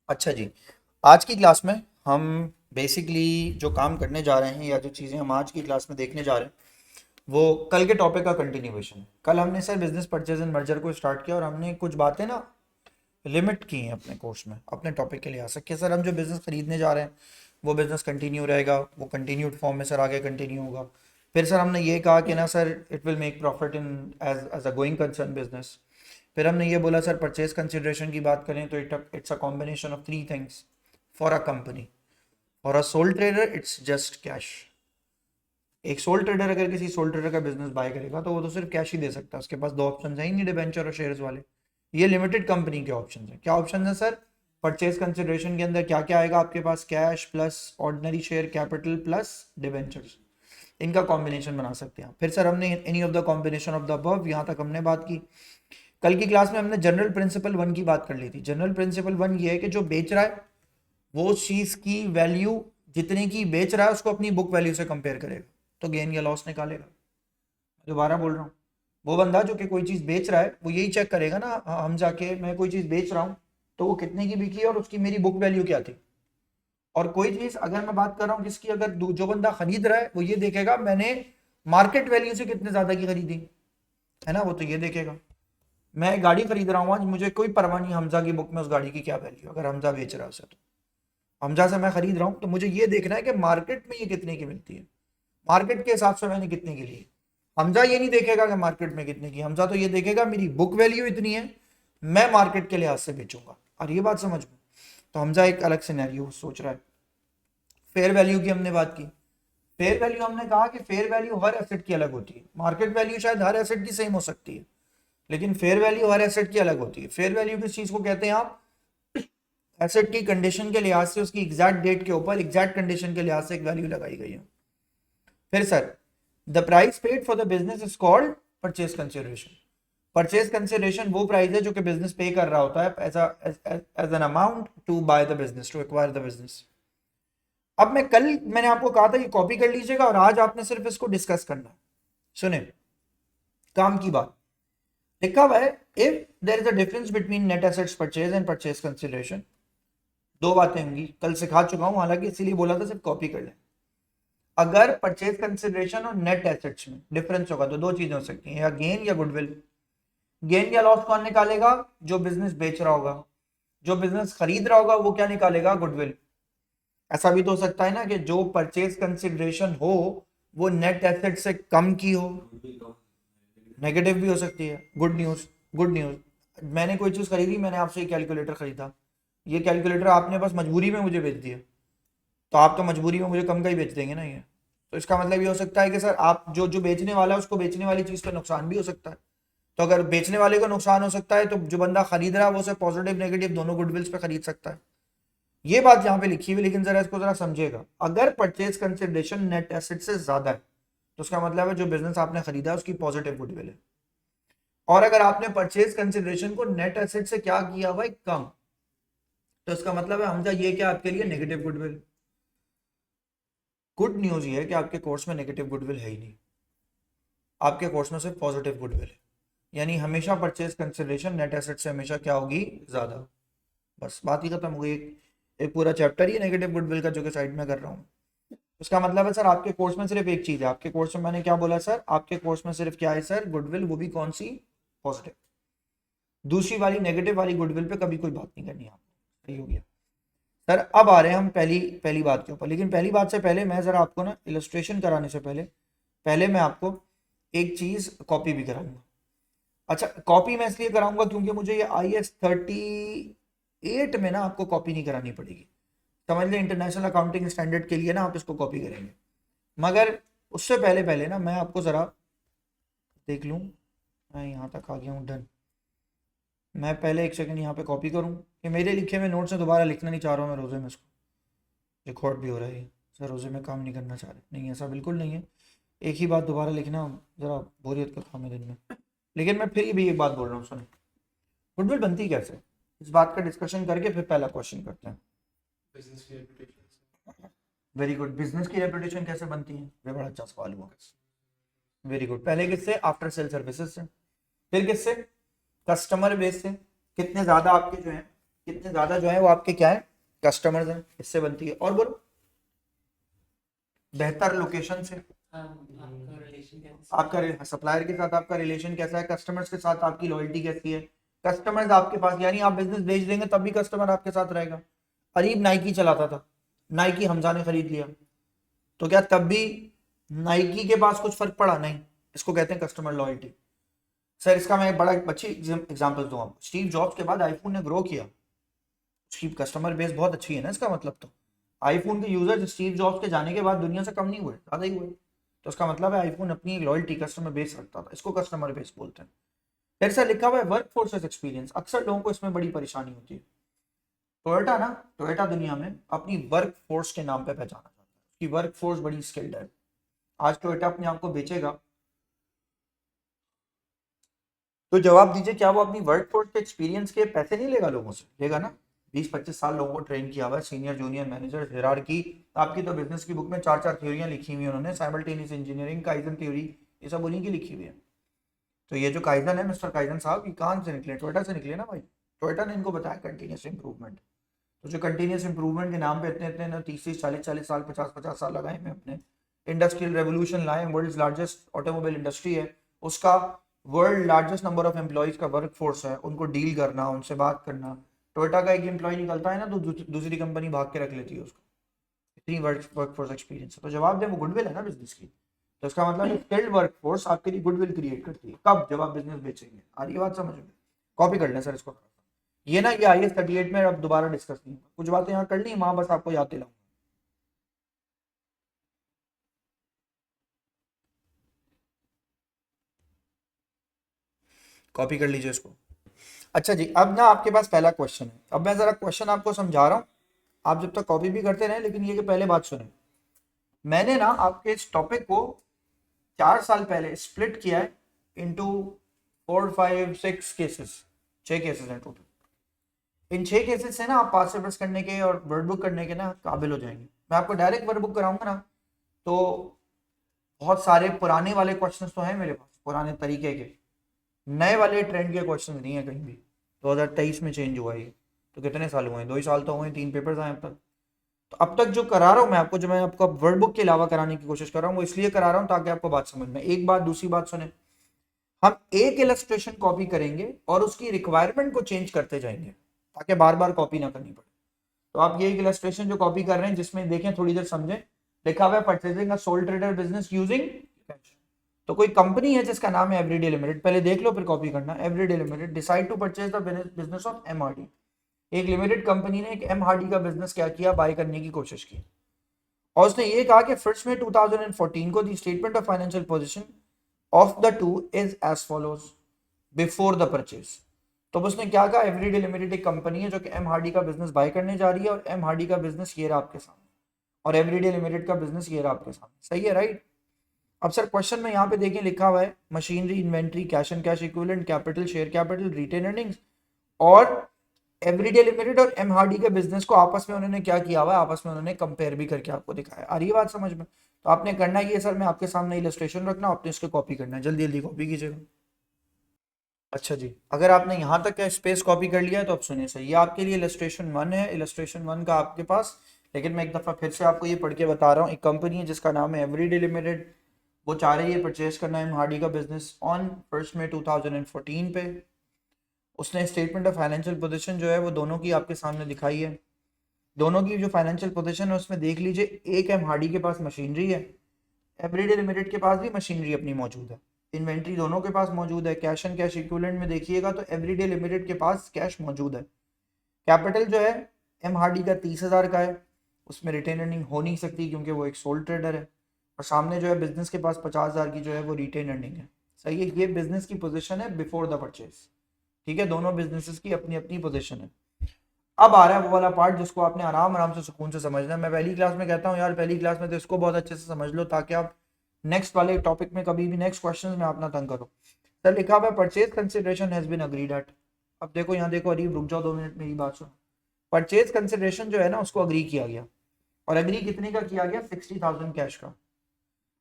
अच्छा जी, आज की क्लास में हम बेसिकली जो काम करने जा रहे हैं या जो चीज़ें हम आज की क्लास में देखने जा रहे हैं वो कल के टॉपिक का कंटिन्यूएशन है। कल हमने sir business purchase and merger को स्टार्ट किया और हमने कुछ बातें ना लिमिट की हैं अपने कोर्स में अपने टॉपिक के लिए आ सकते सर। हम जो बिज़नेस खरीदने जा रहे हैं वो बिज़नेस कंटिन्यू रहेगा, वो कंटिन्यूड फॉर्म में सर आगे कंटिन्यू होगा। फिर सर हमने ये कहा कि ना sir it will make profit in as as a going concern business. फिर हमने ये बोला सर परचेज कंसिडरेशन की बात करें तो it's a combination of three things for a company. For a soul trader it's just cash. एक soul trader अगर किसी सोल ट्रेडर का बिजनेस बाय करेगा तो वो तो सिर्फ कैश ही दे सकता है, उसके पास दो ऑप्शन है ही नहीं, डिबेंचर और शेयर्स वाले। ये लिमिटेड कंपनी के ऑप्शन है। क्या ऑप्शन है सर? परचेज कंसिडरेशन के अंदर क्या क्या आएगा आपके पास? Cash plus ordinary share capital plus debentures, इनका कॉम्बिनेशन बना सकते हैं। फिर सर हमने any of the combination of the above, यहाँ तक हमने बात की। कल की क्लास में हमने जनरल प्रिंसिपल वन की बात कर ली थी। जनरल प्रिंसिपल वन ये है कि जो बेच रहा है वो उस चीज की वैल्यू जितने की बेच रहा है उसको अपनी बुक वैल्यू से कंपेयर करेगा तो गेन या लॉस निकालेगा। दोबारा बोल रहा हूँ, वो बंदा जो कि कोई चीज बेच रहा है वो यही चेक करेगा ना, हम जाके मैं कोई चीज बेच रहा हूँ तो वो कितने की बिकी और उसकी मेरी बुक वैल्यू क्या थी। और कोई चीज अगर मैं बात कर रहा हूँ किसकी, अगर जो बंदा खरीद रहा है वो ये देखेगा मैंने मार्केट वैल्यू से कितने ज्यादा की खरीदी है ना, वो तो ये देखेगा। मैं गाड़ी खरीद रहा हूँ आज, मुझे कोई परवाह नहीं हमजा की बुक में उस गाड़ी की क्या वैल्यू, अगर हमजा बेच रहा है उसे तो हमजा से मैं खरीद रहा हूँ तो मुझे ये देखना है कि मार्केट में ये कितने की मिलती है, मार्केट के हिसाब से मैंने कितने की ली। हमजा ये नहीं देखेगा कि मार्केट में कितने की, हमजा तो ये देखेगा मेरी बुक वैल्यू इतनी है, मैं मार्केट के लिहाज से बेचूंगा। और ये बात समझ में, तो हमजा एक अलग सिनेरियो सोच रहा है। फेयर वैल्यू की हमने बात की। फेयर वैल्यू हमने कहा कि फेयर वैल्यू हर एसेट की अलग होती है। मार्केट वैल्यू शायद हर एसेट की सेम हो सकती है लेकिन फेयर वैल्यू हर एसेट की अलग होती है। फेयर वैल्यू किस चीज को कहते हैं आप? एसेट की कंडीशन के लिहाज से उसकी एग्जैक्ट डेट के ऊपर एग्जैक्ट कंडीशन के लिहाज से एक वैल्यू लगाई गई है। फिर sir the price paid for the business is called purchase consideration. Purchase consideration वो प्राइस है जो कि बिजनेस पे कर रहा होता है as an amount to buy the business, to acquire the business. अब मैंने आपको कहा था कि कॉपी कर लीजिएगा और आज आपने सिर्फ इसको डिस्कस करना है। सुने काम की बात, लिखा हुआ है if there is a difference between net assets purchase and purchase consideration. दो बातें होंगी, कल सिखा चुका हूं हालांकि, इसीलिए बोला था सिर्फ कॉपी कर लें। अगर परचेज कंसिडरेशन और नेट एसेट्स में डिफरेंस होगा तो दो चीजें हो सकती हैं, या गेन या गुडविल। गेन या लॉस कौन निकालेगा? जो बिजनेस बेच रहा होगा। जो बिजनेस खरीद रहा होगा वो क्या निकालेगा? गुडविल। ऐसा भी तो हो सकता है ना कि जो परचेज कंसिडरेशन हो वो नेट एसेट से कम की हो। नेगेटिव भी हो सकती है। गुड न्यूज, गुड न्यूज, मैंने कोई चीज खरीदी, मैंने आपसे ये कैलकुलेटर खरीदा, ये कैलकुलेटर आपने बस मजबूरी में मुझे बेच दिया, तो आप तो मजबूरी में मुझे कम का ही बेच देंगे ना ये। तो इसका मतलब ये हो सकता है कि सर आप जो जो बेचने वाला है उसको बेचने वाली चीज का नुकसान भी हो सकता है। तो अगर बेचने वाले को नुकसान हो सकता है तो जो बंदा खरीद रहा है वो उसे पॉजिटिव नेगेटिव दोनों गुडविल्स पे खरीद सकता है। ये बात यहाँ पे लिखी हुई, लेकिन जरा इसको जरा समझिएगा। अगर परचेज कंसिडरेशन नेट एसेट से ज्यादा है तो उसका मतलब है जो बिजनेस आपने खरीदा है उसकी पॉजिटिव गुडविल है। और अगर आपने परचेज कंसिडरेशन को नेट एसेट से क्या किया हुआ है? कम, तो इसका मतलब है हमजा ये क्या आपके लिए? Negative goodwill. गुड न्यूज ये है कि आपके कोर्स में नेगेटिव गुडविल है ही नहीं, आपके कोर्स में सिर्फ पॉजिटिव गुडविल है। यानी हमेशा परचेज कंसिडरेशन नेट एसेट से हमेशा क्या होगी? ज्यादा। बस बात ही खत्म हो गई। एक पूरा चैप्टर ही नेगेटिव गुडविल का जो कि साइड में कर रहा हूँ। उसका मतलब है सर आपके कोर्स में सिर्फ एक चीज है, आपके कोर्स में मैंने क्या बोला सर? आपके कोर्स में सिर्फ क्या है सर? गुडविल, वो भी कौन सी? पॉजिटिव। दूसरी वाली नेगेटिव वाली गुडविल पे कभी कोई बात नहीं करनी आपको। सही हो गया सर। अब आ रहे हैं हम पहली पहली बात के ऊपर, लेकिन पहली बात से पहले मैं जरा आपको ना इलस्ट्रेशन कराने से पहले पहले मैं आपको एक चीज कॉपी भी कराऊंगा। अच्छा, कॉपी मैं इसलिए कराऊंगा क्योंकि मुझे ये IS 38 में ना आपको कॉपी नहीं करानी पड़ेगी। समझ लें इंटरनेशनल अकाउंटिंग स्टैंडर्ड के लिए ना आप इसको कॉपी करेंगे। मगर उससे पहले पहले ना मैं आपको ज़रा देख लूँ, मैं यहाँ तक आ गया हूँ, डन। मैं पहले एक सेकंड यहाँ पे कॉपी करूँ कि मेरे लिखे में नोट्स में दोबारा लिखना नहीं चाह रहा हूँ मैं रोज़े में, इसको रिकॉर्ड भी हो रहा है सर, रोज़े में काम नहीं करना चाह रहे, नहीं ऐसा बिल्कुल नहीं है। एक ही बात दोबारा लिखना ज़रा बोरियत का काम है दिन में। लेकिन मैं फिर भी एक बात बोल रहा हूँ, सुनो। गुडविल बनती कैसे, इस बात का डिस्कशन करके फिर पहला क्वेश्चन करते हैं। बिजनेस की रेपुटेशन। वेरी गुड, बिजनेस की रेपुटेशन कैसे बनती है? ये बड़ा अच्छा सवाल हुआ। वेरी गुड, पहले किससे? आफ्टर सेल सर्विसेज से। फिर किससे? कस्टमर बेस से। कितने ज्यादा आपके जो है कितने ज्यादा जो है वो आपके क्या है, कस्टमर्स हैं, इससे बनती है। और बोलो, बेहतर लोकेशन से आपका रिलेशन कैसे? आपका सप्लायर के साथ आपका रिलेशन कैसा है, कस्टमर्स के साथ आपकी लॉयल्टी कैसी है, कस्टमर्स आपके पास, यानी आप बिजनेस बेच देंगे तब भी कस्टमर आपके साथ रहेगा। अरीब नाइकी चलाता था, नाइकी हमजा ने खरीद लिया, तो क्या तब भी नाइकी के पास कुछ फर्क पड़ा? नहीं। इसको कहते हैं कस्टमर लॉयल्टी। सर इसका मैं एक बड़ा अच्छी एग्जांपल दूं आपको, स्टीव जॉब्स के बाद आईफोन ने ग्रो किया, उसकी कस्टमर बेस बहुत अच्छी है ना, इसका मतलब तो आईफोन के यूजर स्टीव जॉब्स के जाने के बाद दुनिया से कम नहीं हुए, ज्यादा ही हुए। तो उसका मतलब है आईफोन अपनी एक लॉयल्टी कस्टमर बेस रखता था, इसको कस्टमर बेस बोलते हैं। फिर से लिखा हुआ है वर्क फोर्सेस एक्सपीरियंस, अक्सर लोगों को इसमें बड़ी परेशानी होती है। टोयोटा ना, टोयोटा दुनिया में अपनी वर्क फोर्स के नाम पे पहचाना जाता है, उसकी वर्क फोर्स बड़ी स्किल्ड है। आज टोयोटा अपने आप को बेचेगा तो जवाब दीजिए, क्या वो अपनी वर्क फोर्स के एक्सपीरियंस के पैसे नहीं लेगा? लोगों से लेगा ना। 20-25 साल लोगों को ट्रेन किया हुआ है, सीनियर जूनियर मैनेजर हिरार्की। आपकी तो बिजनेस की बुक में 4-4 थ्योरियां लिखी हुई हैं उन्होंने, साइमल्टेनियस इंजीनियरिंग, काइजन थ्योरी, ये सब उन्हीं की लिखी हुई है। तो ये जो काइजन है, मिस्टर काइजन साहब, ये कहाँ से निकले? टोयोटा से निकले ना भाई। टोयोटा ने इनको बताया कंटिन्यूस इंप्रूवमेंट। तो जो कंटिन्यूस इंप्रूवमेंट के नाम पे इतने इतने 30-40 साल, 50-50 साल लगाए हैं अपने, इंडस्ट्रियल रेवोल्यूशन लाए, वर्ल्ड लार्जेस्ट ऑटोमोबाइल इंडस्ट्री है, उसका world largest number of employees का वर्क फोर्स है, उनको डील करना, उनसे बात करना। टोयोटा का एक एम्प्लॉय निकलता है ना तो दूसरी कंपनी भाग के रख लेती है उसको, इतनी वर्क फोर्स एक्सपीरियंस है। तो जवाब दे, वो गुडविल है ना बिजनेस की। तो इसका मतलब स्किल्ड वर्क फोर्स आपके लिए गुडविल क्रिएट करती है, कब? जब आप बिजनेस बेचेंगे। आ रही बात समझ में? कॉपी कर लें सर इसको। ये ना, ये IAS 38 में अब दोबारा डिस्कस नहीं होगा, कुछ बातें यहाँ कर ली, वहां बस आपको याद दिलाऊंगा। कॉपी कर लीजिए इसको। अच्छा जी, अब ना आपके पास पहला क्वेश्चन है, अब मैं जरा क्वेश्चन आपको समझा रहा हूँ, आप जब तक कॉपी भी करते रहे, लेकिन ये कि पहले बात सुने। मैंने ना आपके इस टॉपिक को 4 साल पहले स्प्लिट किया है इंटू 4, 5, 6 केसेस, 6 केसेस हैं टोटल। इन 6 केसेस से ना आप पास पेपर्स करने के और वर्ड बुक करने के ना काबिल हो जाएंगे। मैं आपको डायरेक्ट वर्ड बुक कराऊंगा ना, तो बहुत सारे पुराने वाले क्वेश्चंस तो हैं मेरे पास, पुराने तरीके के, नए वाले ट्रेंड के क्वेश्चन नहीं है कहीं भी। 2023 में चेंज हुआ ये, तो कितने साल हुए हैं? 2 ही साल तो हुए, 3 पेपर्स आए अब तक। तो अब तक जो करा रहा हूँ मैं आपको, जो मैं आपको वर्ड बुक के अलावा कराने की कोशिश कर रहा हूँ, वो इसलिए करा रहा हूँ ताकि आपको बात समझ में। एक बात, दूसरी बात सुने, हम एक इलस्ट्रेशन कॉपी करेंगे और उसकी रिक्वायरमेंट को चेंज करते जाएंगे ताकि बार बार कॉपी ना करनी पड़े। तो आप ये एक इलस्ट्रेशन जो कॉपी कर रहे हैं, जिसमें देखें, थोड़ी देर समझें, लिखा हुआ है purchasing a soul trader business using cash. तो कोई कंपनी है जिसका नाम है एवरीडे लिमिटेड, पहले देख लो फिर कॉपी करना। Everyday limited decide to purchase the business of MRD। एक लिमिटेड कंपनी ने एक MRD का बिजनेस क्या किया, बाय करने की कोशिश की, और उसने ये कहा कि फर्स्ट में 2014 को the statement of financial position of the two is as follows before the purchase. तो उसने क्या कहा, एवरीडे लिमिटेड एक कंपनी है जो कि MRD का बिजनेस बाय करने जा रही है, और MRD का बिजनेस ये रहा आपके सामने, और एवरीडे लिमिटेड का बिजनेस ये रहा आपके सामने। सही है, राइट? अब सर क्वेश्चन में यहाँ पे देखें, लिखा हुआ है machinery, inventory, cash and cash equivalent, capital, share capital, retained earnings, और एवरीडे लिमिटेड और MRD के बिजनेस को आपस में उन्होंने क्या किया हुआ है, आपस में उन्होंने कंपेयर भी करके आपको दिखाया। आ रही है बात समझ में? तो आपने करना ये सर, मैं आपके सामने इलस्ट्रेशन रखना, आपने इसको कॉपी करना है, जल्दी जल्दी कॉपी कीजिएगा। अच्छा जी, अगर आपने यहाँ तक का स्पेस कॉपी कर लिया है तो अब सुनिए सर, ये आपके लिए इलस्ट्रेशन 1 है, इलस्ट्रेशन 1 का आपके पास। लेकिन मैं एक दफ़ा फिर से आपको ये पढ़ के बता रहा हूँ, एक कंपनी है जिसका नाम है एवरीडे लिमिटेड, वो चाह रही है परचेज करना है MRD का बिजनेस ऑन 1 मई 2014 पे। उसने स्टेटमेंट ऑफ फाइनेंशियल पोजीशन जो है वो दोनों की आपके सामने दिखाई है। दोनों की जो फाइनेंशियल पोजीशन है उसमें देख लीजिए, एक MRD के पास मशीनरी है, एवरीडे लिमिटेड के पास भी मशीनरी अपनी मौजूद है, इन्वेंट्री दोनों के पास मौजूद है, कैश एंड कैश इक्विवेलेंट में देखिएगा तो एवरीडे लिमिटेड के पास कैश मौजूद है। कैपिटल जो है MRD का 30,000 का है, उसमें रिटेन अर्निंग हो नहीं सकती क्योंकि वो एक सोल ट्रेडर है, और सामने जो है बिजनेस के पास 50,000 की जो है वो रिटेन अर्निंग है। सही है, ये बिजनेस की पोजीशन है बिफोर द परचेज। ठीक है, दोनों बिजनेसेस की अपनी अपनी पोजीशन है। अब आ रहा है वो वाला पार्ट जिसको आपने आराम आराम से सुकून से समझना है। मैं पहली क्लास में कहता हूँ यार, पहली क्लास में तो इसको बहुत अच्छे से समझ लो ताकि आप नेक्स्ट वाले टॉपिक में कभी भी नेक्स्ट क्वेश्चन में आप ना तंग करो। सर लिखा हुआ है purchase consideration has been agreed at. अब देखो यहाँ देखो, अरीब रुक जाओ 2 मिनट मेरी बात सुनो। परचेज कंसिडरेशन जो है ना उसको अग्री किया गया, और अग्री कितने का किया गया? 60,000 कैश का।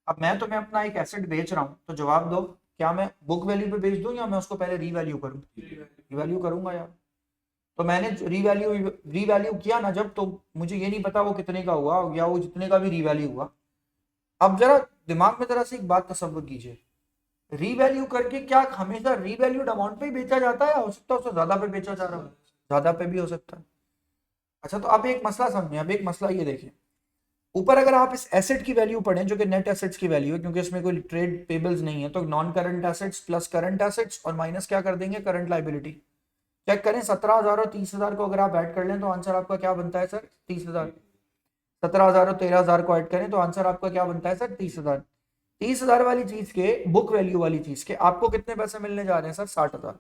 अब मैं तुम्हें अपना एक एसेट बेच रहा हूँ, तो जवाब दो, क्या मैं बुक वैल्यू पे बेच दूं या मैं उसको पहले रीवैल्यू करूँ? रीवैल्यू करूंगा यार। तो मैंने रीवैल्यू किया ना जब, तो मुझे ये नहीं पता वो कितने का हुआ या वो जितने का भी रीवैल्यू हुआ। अब जरा दिमाग में जरा सी एक बात तसव्वुर कीजिए, रीवैल्यू करके क्या हमेशा रीवैल्यूड अमाउंट पे ही बेचा जाता है? हो सकता है उससे ज्यादा पे बेचा जा रहा हो, ज्यादा पे भी हो सकता है। अच्छा, तो अब एक मसला समझे, अब एक मसला ये देखिए, ऊपर अगर आप इस एसेट की वैल्यू पढ़ें जो कि नेट एसेट्स की वैल्यू है, क्योंकि इसमें कोई ट्रेड पेबल्स नहीं है, तो non current assets plus current assets और माइनस क्या कर देंगे, करंट लाइबिलिटी। चेक करें 17,000 और 30,000 को अगर आप ऐड कर लें तो आंसर आपका क्या बनता है सर, 30,000। 17,000 और 13,000 को ऐड करें तो आंसर आपका क्या बनता है सर, 30,000। 30,000 वाली चीज के, बुक वैल्यू वाली चीज के आपको कितने पैसे मिलने जा रहे हैं सर, 60,000।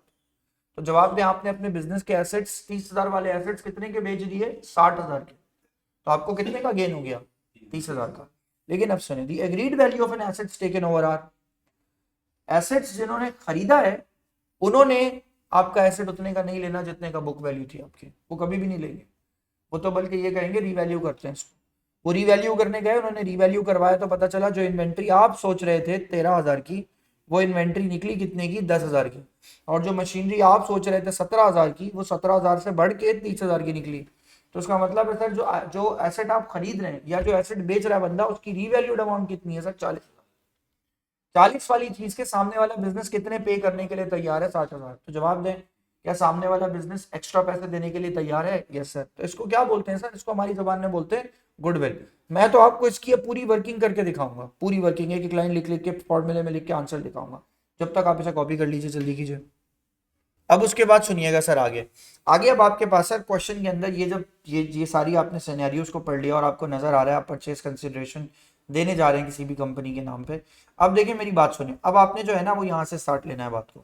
तो जवाब दें, आपने अपने बिजनेस के एसेट्स 30,000 वाले एसेट्स कितने के बेच दिए, 60,000 के। तो आपको कितने का गेन हो गया, 30,000 का। लेकिन अब सुने, the agreed value of an assets taken over are, assets जिन्होंने खरीदा है उन्होंने आपका एसेट उतने का नहीं लेना जितने का बुक वैल्यू थी आपकी, वो कभी भी नहीं लेंगे। वो तो बल्कि ये कहेंगे रीवैल्यू करते हैं इसको। वो रीवैल्यू करने गए, उन्होंने रीवैल्यू करवाया तो पता चला जो इन्वेंट्री आप सोच रहे थे 13,000 की, वो इन्वेंट्री निकली कितने की, 10,000 की। और जो मशीनरी आप सोच रहे थे 17,000 की, वो 17,000 से बढ़ के 30,000 की निकली। तो उसका मतलब है सर, जो जो एसेट आप खरीद रहे हैं या जो एसेट बेच रहा है बंदा, उसकी रीवैल्यूड अमाउंट कितनी है सर, 40। 40 वाली चीज के सामने वाला बिजनेस कितने पे करने के लिए तैयार है, 60,000। तो जवाब दें, क्या सामने वाला बिजनेस एक्स्ट्रा पैसे देने के लिए तैयार है? Yes sir. तो इसको क्या बोलते हैं सर, इसको हमारी जबान में बोलते हैं गुडविल। मैं तो आपको इसकी पूरी वर्किंग करके दिखाऊंगा, पूरी वर्किंग एक एक लाइन लिख लिख के फॉर्मूले में लिख के आंसर दिखाऊंगा। जब तक आप इसे कॉपी कर लीजिए, जल्दी कीजिए। अब उसके बाद सुनिएगा सर, आगे आगे अब आपके पास सर क्वेश्चन के अंदर ये जब ये सारी आपने सिनेरियोज को पढ़ लिया और आपको नजर आ रहा है आप परचेज कंसिडरेशन देने जा रहे हैं किसी भी कंपनी के नाम पे। अब देखिए मेरी बात सुनिए, अब आपने जो है ना वो यहाँ से स्टार्ट लेना है बात को।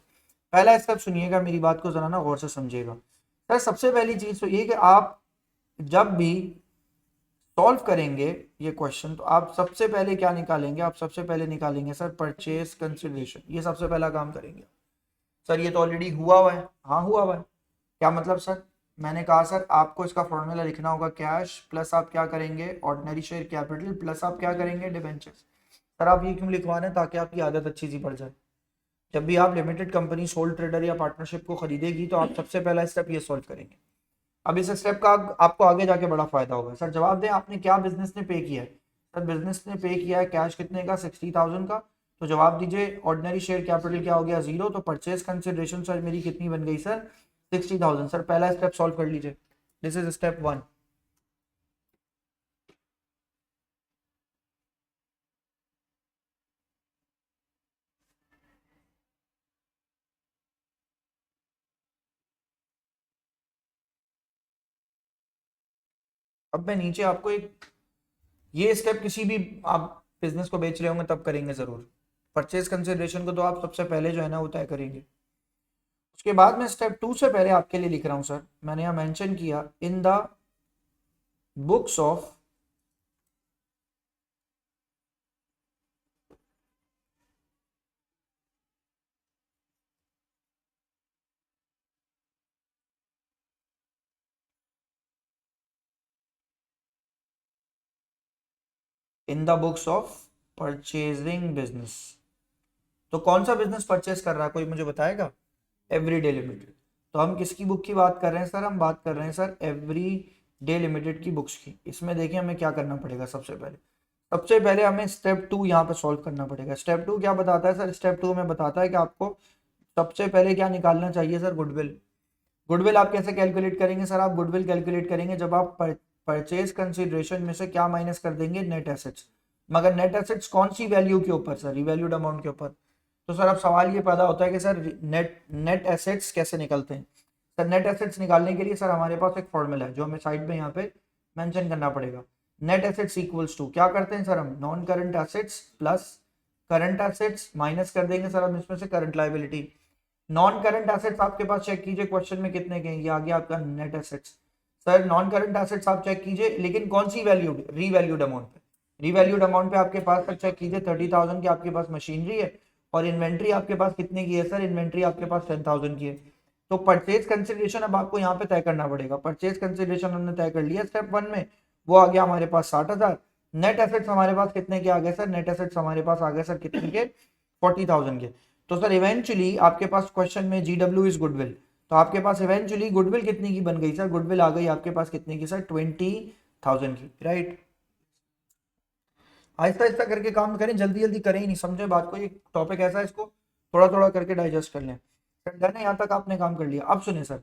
पहला स्टेप सुनिएगा, मेरी बात को जरा ना गौर से समझिएगा। सर सबसे पहली चीज तो ये कि आप जब भी सॉल्व करेंगे ये क्वेश्चन, तो आप सबसे पहले क्या निकालेंगे, आप सबसे पहले निकालेंगे सर परचेज कंसिडरेशन। ये सबसे पहला काम करेंगे। सर ये तो ऑलरेडी हुआ हुआ है, हाँ हुआ हुआ है। क्या मतलब सर, मैंने कहा सर आपको इसका फॉर्मूला लिखना होगा, कैश प्लस आप क्या करेंगे, ऑर्डिनरी शेयर कैपिटल प्लस आप क्या करेंगे, डिबेंचर्स। सर आप ये क्यों लिखवा रहे हैं, ताकि आपकी आदत अच्छी सी पड़ जाए। जब भी आप लिमिटेड कंपनी, सोल ट्रेडर या पार्टनरशिप को खरीदेगी तो आप सबसे पहला स्टेप ये सॉल्व करेंगे। अब इस स्टेप का आपको आगे जाके बड़ा फायदा होगा। सर जवाब दें, आपने क्या बिजनेस ने पे किया है? सर बिजनेस ने पे किया है कैश कितने का, 60,000 का। तो जवाब दीजिए, ऑर्डिनरी शेयर कैपिटल क्या हो गया, 0। तो परचेज कंसिडरेशन सर मेरी कितनी बन गई सर, 60,000। सर पहला स्टेप सॉल्व कर लीजिए, दिस इज स्टेप 1। अब मैं नीचे आपको एक, ये स्टेप किसी भी आप बिजनेस को बेच रहे होंगे तब करेंगे जरूर। परचेज कंसिडरेशन को तो आप सबसे पहले जो है ना वो तय करेंगे। उसके बाद में स्टेप 2 से पहले आपके लिए लिख रहा हूं सर, मैंने यहां मेंशन किया, in the books of in the books of purchasing business. तो कौन सा बिजनेस परचेज कर रहा है, कोई मुझे बताएगा? Everyday limited. तो हम किसकी बुक की बात कर रहे हैं सर, हम बात कर रहे हैं सर एवरी डे लिमिटेड की बुक्स की। इसमें देखिए हमें क्या करना पड़ेगा, सबसे पहले हमें स्टेप 2 यहाँ पे सॉल्व करना पड़ेगा। स्टेप 2 क्या बताता है सर, स्टेप 2 में बताता है कि आपको सबसे पहले क्या निकालना चाहिए सर, गुडविल। गुडविल आप कैसे कैलकुलेट करेंगे सर, आप गुडविल कैलकुलेट करेंगे जब आप परचेज कंसिडरेशन में से क्या माइनस कर देंगे, नेट एसेट्स। मगर नेट एसेट्स कौन सी वैल्यू के ऊपर सर, रिवैल्यूड अमाउंट के ऊपर। तो सर अब सवाल ये पैदा होता है कि सर नेट नेट एसेट्स कैसे निकलते हैं। सर नेट एसेट्स निकालने के लिए सर हमारे पास एक फॉर्मूला है जो हमें साइड में यहाँ पे मेंशन करना पड़ेगा। नेट एसेट्स इक्वल्स टू, क्या करते हैं सर हम, non current assets plus current assets minus कर देंगे सर हम इसमें से current liability. Non current assets आपके पास चेक कीजिए क्वेश्चन में कितने के, ये आ गया आपका net assets. Sir non current assets आप चेक कीजिए, लेकिन कौन सी वैल्यूड, रीवैल्यूड अमाउंट पे। रीवैल्यूड अमाउंट पे आपके पास सर चेक कीजिए 30,000 की आपके पास मशीनरी है, और इन्वेंट्री आपके पास कितने की है सर, इन्वेंट्री आपके पास 10,000 की है। तो परचेज कंसिडरेशन अब आपको यहाँ पे तय करना पड़ेगा। परचेज कंसिडरेशन हमने तय कर लिया स्टेप 1 में, वो आ गया हमारे पास 60,000। नेट एसेट्स हमारे पास कितने के आ गए सर, नेट एसेट्स हमारे पास आ गए सर कितने के, 40,000 के। तो सर इवेंचुअली आपके पास क्वेश्चन में GW इज गुडविल, तो आपके पास इवेंचुअली गुडविल कितनी की बन गई सर? गुडविल आ गई आपके पास कितने की सर? 20,000 की, राइट। आहिस्ता आहिस्ता करके काम करें, जल्दी जल्दी करें ही नहीं, समझे बात को, ये टॉपिक ऐसा है, इसको थोड़ा थोड़ा करके डाइजेस्ट कर लें। सर डन है, यहाँ तक आपने काम कर लिया। अब सुने सर,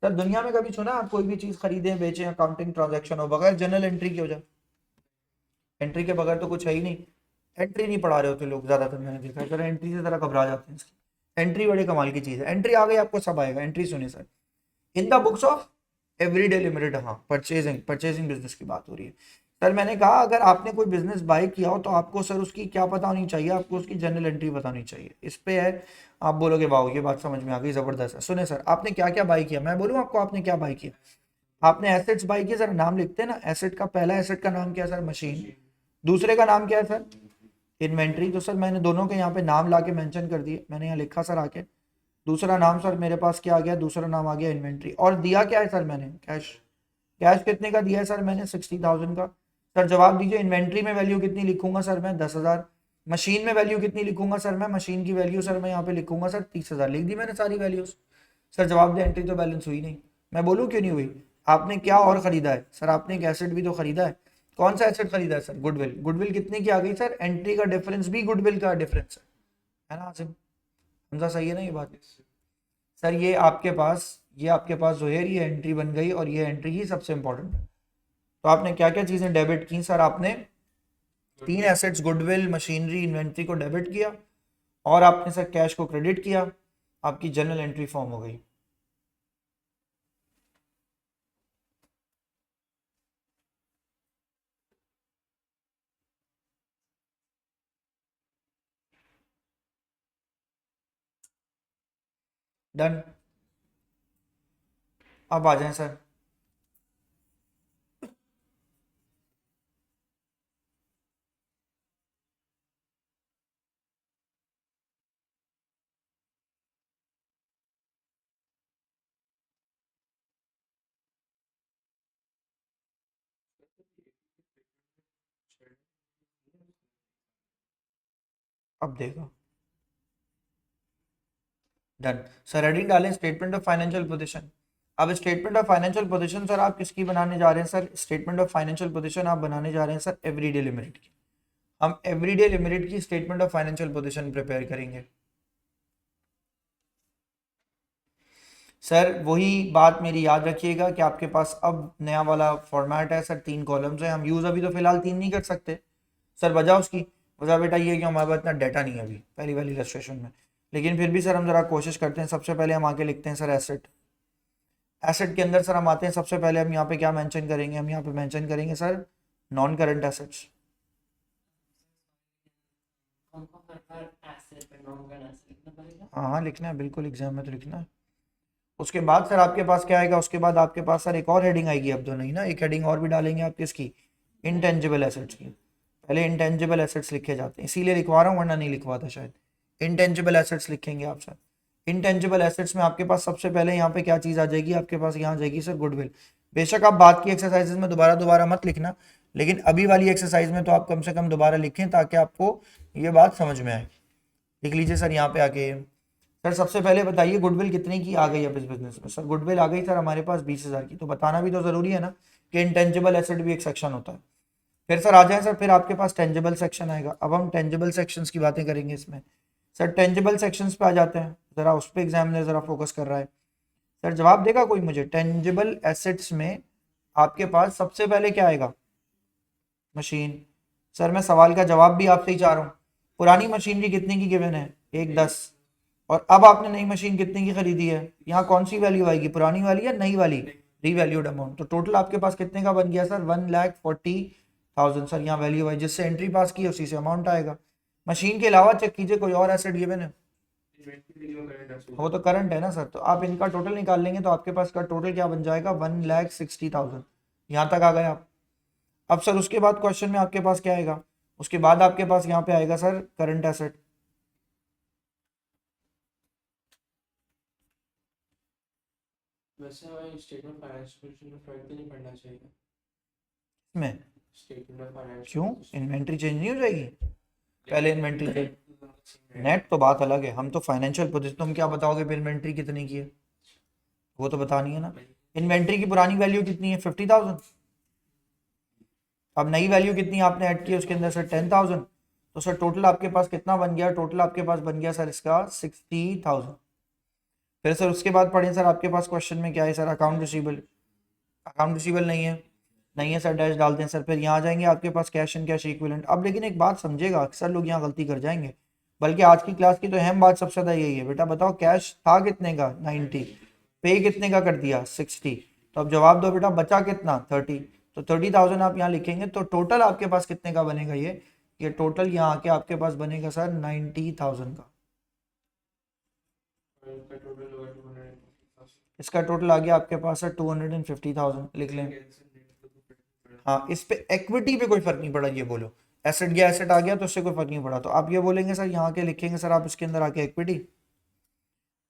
सर दुनिया में कभी सुना आप कोई भी चीज खरीदें बेचें, अकाउंटिंग ट्रांजैक्शन हो, बगैर जनरल एंट्री की हो जाए? एंट्री के बगैर तो कुछ है ही नहीं। एंट्री नहीं पढ़ा रहे होते लोग ज्यादातर, मैंने देखा है, जरा एंट्री से जरा घबरा जाते हैं इसकी। एंट्री बड़ी कमाल की चीज है, एंट्री आ गई आपको सब आएगा। एंट्री सुनिए sir, in the books of everyday limited, हाँ परचेजिंग बिजनेस की बात हो रही है। सर मैंने कहा अगर आपने कोई बिजनेस बाय किया हो तो आपको सर उसकी क्या पता होनी चाहिए? आपको उसकी जनरल एंट्री पता होनी चाहिए। इस पे है, आप बोलोगे वाह ये बात समझ में आ गई, जबरदस्त है। सुने सर, आपने क्या क्या बाय किया, मैं बोलूँ आपको आपने क्या बाय किया? आपने एसेट्स बाय किए, सर नाम लिखते हैं ना। एसेट का पहला एसेट का नाम क्या है सर? मशीन। दूसरे का नाम क्या है सर? इन्वेंट्री। तो सर मैंने दोनों के यहाँ पे नाम ला के मैंशन कर दिए, मैंने यहाँ लिखा सर आके। दूसरा नाम सर मेरे पास क्या आ गया? दूसरा नाम आ गया इन्वेंट्री। और दिया क्या है सर मैंने? कैश। कैश कितने का दिया है सर मैंने? 60,000 का। सर जवाब दीजिए, इन्वेंट्री में वैल्यू कितनी लिखूंगा सर मैं? 10,000। मशीन में वैल्यू कितनी लिखूंगा सर मैं? मशीन की वैल्यू सर मैं यहाँ पे लिखूंगा सर 30,000। लिख दी मैंने सारी वैल्यूज। सर जवाब दे, एंट्री तो बैलेंस हुई नहीं। मैं बोलूँ क्यों नहीं हुई? आपने क्या और खरीदा है सर? आपने एक एसेट भी तो खरीदा है। कौन सा एसेट खरीदा है सर? गुडविल। गुडविल कितने की आ गई सर? एंट्री का डिफरेंस भी गुडविल का डिफरेंस है ना आसिम? समझा सही है ना ये बात? सर ये आपके पास जो है ये एंट्री बन गई, और ये एंट्री ही सबसे इंपॉर्टेंट है। तो आपने क्या क्या चीजें डेबिट की सर? आपने 3 एसेट्स गुडविल, मशीनरी, इन्वेंट्री को डेबिट किया, और आपने सर कैश को क्रेडिट किया। आपकी जनरल एंट्री फॉर्म हो गई। डन। अब आ जाएं सर, अब देखो। डन। सर हेडिंग डालें स्टेटमेंट ऑफ फाइनेंशियल पोजीशन। अब statement of financial position sir आप किसकी बनाने जा रहे हैं sir? Statement of financial position आप बनाने जा रहे हैं सर एवरीडे लिमिटेड की। हम एवरीडे लिमिटेड की statement of financial position prepare करेंगे। सर वही बात मेरी याद रखिएगा कि आपके पास अब नया वाला फॉर्मेट है सर, 3 कॉलम्स है। हम यूज अभी तो फिलहाल 3 नहीं कर सकते सर। वजह उसकी वजह बेटा ये है कि हमारे पास इतना डाटा नहीं है अभी पहली वाली इलस्ट्रेशन में। लेकिन फिर भी सर हम जरा कोशिश करते हैं। सबसे पहले हम आके लिखते हैं सर एसेट। एसेट के अंदर सर हम आते हैं, सबसे पहले हम यहाँ पे क्या मेंशन करेंगे? हम यहाँ पे मेंशन करेंगे सर नॉन करंट एसेट्स। हमको हर एसेट पे नॉन करंट एसेट लिखना पड़ेगा। हाँ हाँ लिखना है, बिल्कुल एग्जाम में तो लिखना है। उसके बाद सर आपके पास क्या आएगा? उसके बाद आपके पास सर एक और हेडिंग आएगी, अब तो नहीं ना, एक हेडिंग और भी डालेंगे आप किसकी? इंटेंजिबल एसेट्स की। पहले इंटेंजिबल एसेट्स लिखे जाते हैं, इसीलिए लिखवा रहा हूँ, वरना नहीं लिखवाता शायद। इंटेंजिबल एसेट्स लिखेंगे आप सर। इंटेंजिबल एसेट्स में आपके पास सबसे पहले यहाँ पे क्या चीज़ आ जाएगी? आपके पास यहाँ आ जाएगी सर गुडविल। बेशक आप बात की एक्सरसाइजेज में दोबारा दोबारा मत लिखना, लेकिन अभी वाली एक्सरसाइज में तो आप कम से कम दोबारा लिखें ताकि आपको ये बात समझ में आए। लिख लीजिए सर यहाँ पे आके। सर सबसे पहले बताइए गुडविल कितने की आ गई अब इस बिजनेस में? सर गुडविल आ गई सर हमारे पास 20,000 की। तो बताना भी तो जरूरी है ना कि इंटेंजिबल एसेट भी एक सेक्शन होता है। फिर सर आ जाए सर, फिर आपके पास टेंजिबल सेक्शन आएगा। अब हम टेंजिबल सेक्शंस की बातें करेंगे इसमें। सर टेंजिबल सेक्शंस पे आ जाते हैं, जरा उस पर एग्जामिनर जरा फोकस कर रहा है। सर जवाब देगा कोई मुझे? टेंजिबल एसेट्स में आपके पास सबसे पहले क्या आएगा? मशीन। सर मैं सवाल का जवाब भी आपसे ही चाह रहा हूँ। पुरानी मशीनरी कितने की गिवन है? 1,10। और अब आपने नई मशीन कितने की खरीदी है? यहाँ कौन सी वैल्यू आएगी, पुरानी वाली या नई वाली? Revalued amount. तो टोटल आपके पास कितने का बन गया सर? 1,40,000। सर यहाँ वैल्यू आई, जिससे एंट्री पास की उसी से अमाउंट आएगा। मशीन के अलावा चेक कीजिए कोई और एसेट गिवन है? वो तो करंट है ना सर, तो आप इनका टोटल निकाल लेंगे तो आपके पास का टोटल क्या बन जाएगा? 1,60,000। यहाँ तक आ गए आप। अब सर उसके बाद क्वेश्चन में आपके पास क्या आएगा? उसके बाद आपके पास यहाँ पे आएगा सर करंट एसेट। वैसे हमें स्टेटमेंट फाइनेंशियल पोजीशन में फर्क तो नहीं पड़ना चाहिए। में स्टेटमेंट ऑफ फाइनेंशियल क्यों? इन्वेंट्री चेंज नहीं हो जाएगी? पहले इन्वेंट्री चेंज, नेट तो बात अलग है। हम तो फाइनेंशियल पोजीशन, तुम क्या बताओगे फिर इन्वेंट्री कितने की है? वो तो बतानी है ना। इन्वेंट्री की पुरानी वैल्यू कितनी है 50,000, अब नई वैल्यू कितनी आपने ऐड की उसके अंदर सर 10,000, तो सर टोटल आपके पास कितना बन गया, टोटल आपके पास बन गया सर इसका 60,000। फिर सर उसके बाद पढ़ें सर आपके पास क्वेश्चन में क्या है sir, account receivable, account receivable नहीं है, नहीं है सर डैश डाल दें सर। फिर यहाँ जाएंगे आपके पास कैश एंड कैश इक्विवेलेंट। अब लेकिन एक बात समझेगा, अक्सर लोग यहाँ गलती कर जाएंगे, बल्कि आज की क्लास की तो अहम बात सबसे ज़्यादा यही है, बेटा बताओ कैश था कितने का 90, पे कितने का कर दिया 60, तो अब जवाब दो बेटा बचा कितना 30, तो 30,000 आप यहाँ लिखेंगे तो टोटल आपके पास कितने का बनेगा, ये टोटल यहाँ आके आपके पास बनेगा सर 90,000 का। इसका टोटल आ गया आपके पास सर 250,000, लिख लें। हाँ इस पे इक्विटी पे कोई फर्क नहीं पड़ा, ये बोलो एसेट गया एसेट आ गया तो उससे कोई फर्क नहीं पड़ा, तो आप ये बोलेंगे सर यहाँ के लिखेंगे सर आप इसके अंदर आके इक्विटी।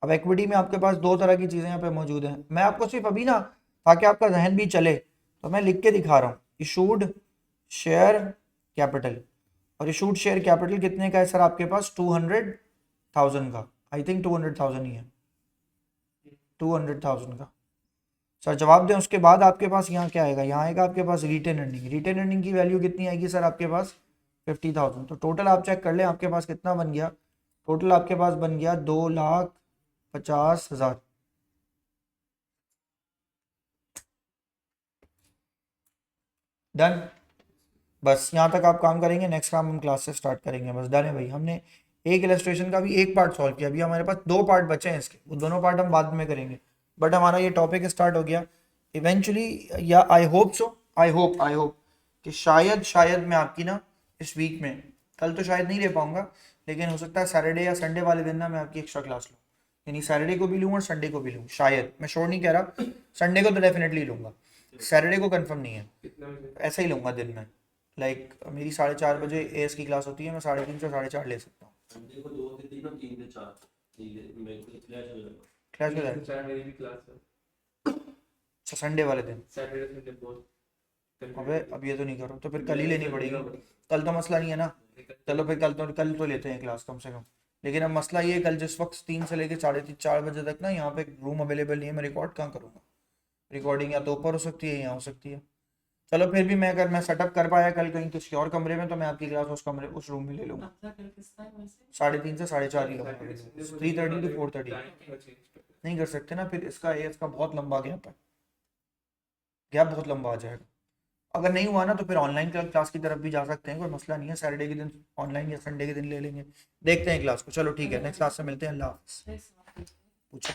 अब इक्विटी में आपके पास दो तरह की चीजें यहाँ पे मौजूद हैं, मैं आपको सिर्फ अभी ना ताकि आपका जहन भी चले तो मैं लिख के दिखा रहा हूँ। इशूड शेयर कैपिटल, और इशूड शेयर कैपिटल कितने का है सर आपके पास 200,000 का, आई थिंक 200,000 ही है, 200,000 का सर जवाब दें। उसके बाद आपके पास यहाँ क्या आएगा, यहाँ आएगा आपके पास रिटेन अर्निंग, रिटेन अर्निंग की वैल्यू कितनी आएगी सर आपके पास 50,000, तो टोटल आप चेक कर लें आपके पास कितना बन गया, टोटल आपके पास बन गया 2,50,000। डन, बस यहाँ तक आप काम करेंगे, नेक्स्ट काम हम क्लास से स्टार्ट करेंगे, बस डन है भाई। हमने एक इलस्ट्रेशन का भी एक पार्ट सॉल्व किया, अभी हमारे पास दो पार्ट बचे हैं इसके, वो दोनों पार्ट हम बाद में करेंगे, बट हमारा ये टॉपिक स्टार्ट हो गया इवेंचुअली, या I hope so, I hope कि शायद मैं आपकी ना इस वीक में, कल तो शायद नहीं ले पाऊंगा, लेकिन हो सकता है सैटरडे या संडे वाले दिन ना मैं आपकी एक्स्ट्रा क्लास लूँ, यानी सैटरडे को भी लूँ और संडे को भी लूँ, शायद, मैं श्योर नहीं कह रहा, संडे को तो डेफिनेटली लूंगा, सैटरडे को कंफर्म नहीं है, ऐसे ही लूंगा दिन में, लाइक मेरी 4:30 बजे एएस की क्लास होती है, मैं 3:30 से 4:30 ले सकता हूँ। संडे को 2 से 3 और 3 से 4 मेरे को क्लैश हो जाएगा, क्लास हो तो चाहे मेरी भी क्लास है अच्छा संडे वाले दिन, सैटरडे संडे बोथ। अबे अब ये तो नहीं करो, तो फिर कल ही लेनी पड़ेगी, कल तो मसला नहीं है ना, चलो फिर कल तो लेते हैं क्लास कम से कम, लेकिन अब मसला ये है कल जिस वक्त 3 से लेकर 3:30 4 बजे तक ना यहाँ पे रूम अवेलेबल नहीं है, मैं रिकॉर्ड कहाँ करूँगा, रिकॉर्डिंग या तो ऊपर हो सकती है या हो सकती है, चलो फिर भी मैं अगर मैं सेटअप कर पाया कल कहीं किसी और कमरे में तो मैं आपकी क्लास उस कमरे उस रूम में ले लूँगा, 3:30 से 4:30 ही लूँगा, 3:30 to 4:30 नहीं कर सकते ना, फिर इसका बहुत लंबा गैप बहुत लंबा आ जाएगा, अगर नहीं हुआ ना तो फिर ऑनलाइन क्लास की तरफ भी जा सकते हैं, कोई मसला नहीं है, सैटरडे के दिन ऑनलाइन या संडे के दिन ले लेंगे, देखते हैं क्लास को, चलो ठीक है नेक्स्ट क्लास से मिलते हैं, अल्लाह हाफ़िज़। पूछो।